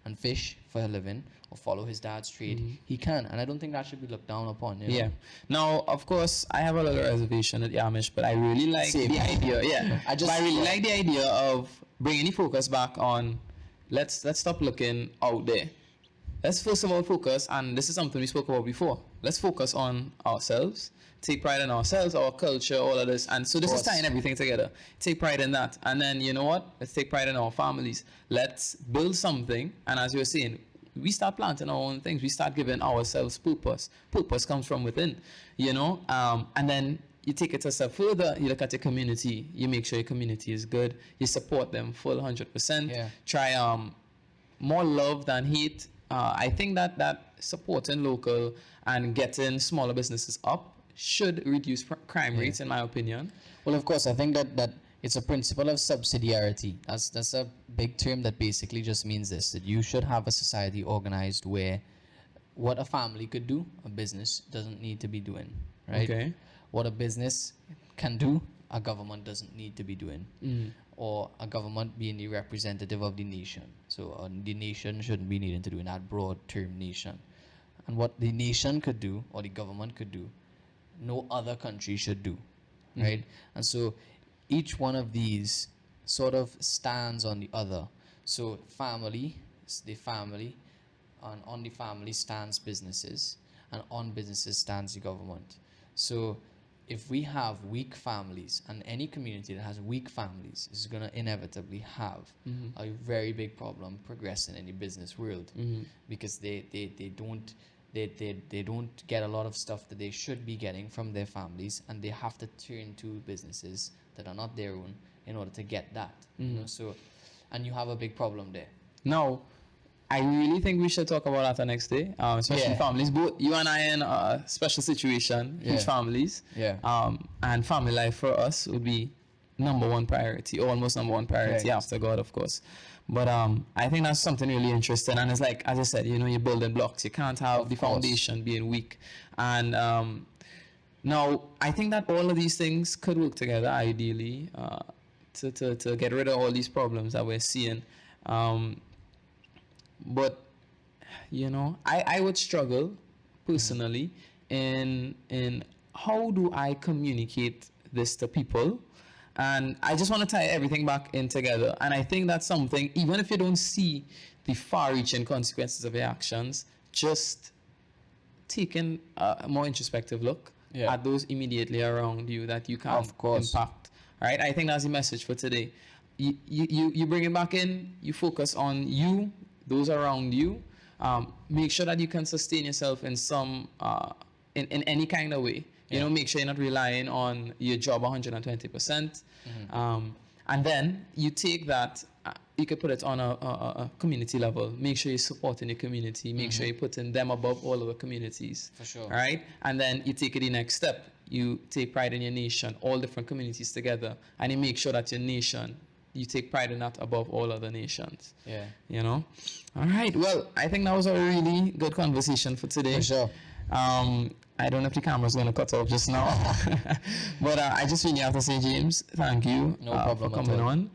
and fish for a living or follow his dad's trade, he can. And I don't think that should be looked down upon. You know? Yeah. Now, of course, I have a little reservation with Amish, but I really like Same. the idea. Yeah. I just- but I really yeah. like the idea of bringing the focus back on. Let's stop looking out there. Let's first of all focus, and this is something we spoke about before. Let's focus on ourselves. Take pride in ourselves, our culture, all of this. And so this is course. tying everything together. Take pride in that. And then, you know what? Let's take pride in our families. Let's build something. And as you were saying, we start planting our own things. We start giving ourselves purpose. Purpose comes from within, you know? And then you take it a step further. You look at your community. You make sure your community is good. You support them full 100%. Yeah. Try more love than hate. I think that supporting local and getting smaller businesses up should reduce crime rates, in my opinion. Well, of course, I think that it's a principle of subsidiarity. That's a big term that basically just means this, that you should have a society organized where what a family could do, a business doesn't need to be doing, right? Okay. What a business can do, a government doesn't need to be doing. Or a government being the representative of the nation. So the nation shouldn't be needing to do in that broad term nation. And what the nation could do, or the government could do, no other country should do, right? And so each one of these sort of stands on the other. So family, the family, and on the family stands businesses, and on businesses stands the government. So if we have weak families, and any community that has weak families is going to inevitably have a very big problem progressing in the business world, because they don't get a lot of stuff that they should be getting from their families, and they have to turn to businesses that are not their own in order to get that. You know, so, and you have a big problem there. Now, I really think we should talk about that the next day, especially Yeah. families. Both you and I in a special situation, huge Yeah. families. Yeah. And family life for us would be number one priority, or almost number one priority Right. after God, of course. But I think that's something really interesting. And it's like, as I said, you know, you're building blocks. You can't have the course. foundation being weak. And now, I think that all of these things could work together, ideally, to get rid of all these problems that we're seeing. But you know, I would struggle personally in how do I communicate this to people. And I just want to tie everything back in together. And I think that's something, even if you don't see the far-reaching consequences of your actions, just taking a more introspective look Yeah. at those immediately around you that you can Of course. impact. Right? I think that's the message for today. You bring it back in, you focus on you, those around you. Make sure that you can sustain yourself in some, in any kind of way. You know, make sure you're not relying on your job 120%. And then you take that, you could put it on a community level. Make sure you're supporting your community. Make sure you're putting them above all other communities. For sure. All right? And then you take it the next step. You take pride in your nation, all different communities together. And you make sure that your nation, you take pride in that above all other nations. Yeah. You know? All right. Well, I think that was a really good conversation for today. For sure. I don't know if the camera's going to cut off just now. But I just really have to say, James, thank you No problem for at coming all. on.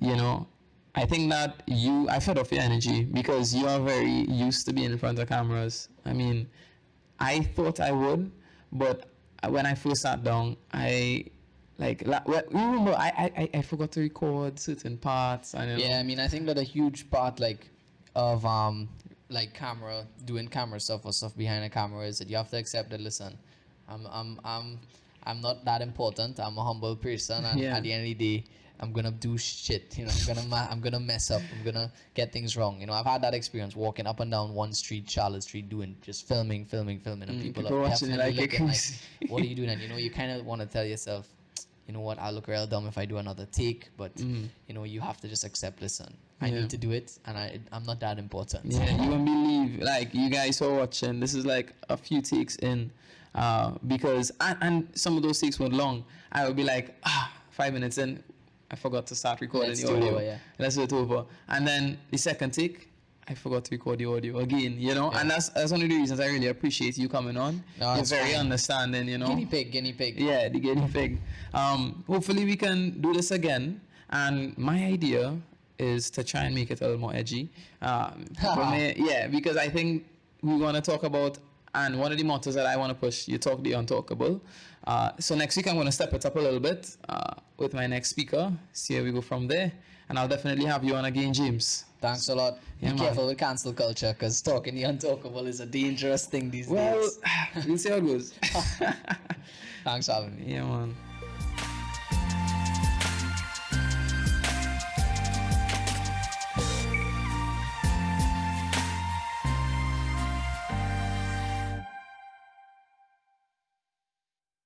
You know, I think that I fed off your energy because you are very used to being in front of cameras. I mean, I thought I would, but when I first sat down, remember, I forgot to record certain parts. And, you know, Yeah, I mean, I think that a huge part of doing camera stuff or stuff behind the camera is that you have to accept that, listen, I'm not that important. I'm a humble person, and Yeah. at the end of the day, I'm gonna do shit. You know, I'm gonna mess up. I'm gonna get things wrong. You know, I've had that experience walking up and down one street, Charlotte Street, doing just filming, and people people are watching it definitely like you're looking like, crazy. what are you doing? And you know, you kind of want to tell yourself, you know what, I'll look real dumb if I do another take, but you know, you have to just accept, listen, I Yeah. need to do it, and I'm not that important. Yeah, you won't believe, like, you guys who are watching, this is like a few takes in, because, and some of those takes were long. I would be like, 5 minutes in, I forgot to start recording Let's the do it audio. over, yeah. Let's do it over. And then the second take, I forgot to record the audio again, you know? And that's one of the reasons I really appreciate you coming on. No, You're it's very fine. understanding, you know? Guinea pig. Yeah, the guinea pig. Hopefully we can do this again. And my idea is to try and make it a little more edgy. Yeah, because I think we want to talk about, and one of the mottos that I want to push, you talk the untalkable. So next week I'm going to step it up a little bit with my next speaker. See how we go from there. And I'll definitely have you on again, James. Thanks a lot. Yeah, Be man. careful with cancel culture, because talking the untalkable is a dangerous thing these Well, days. we'll see how it goes. Thanks for having me. Yeah, man.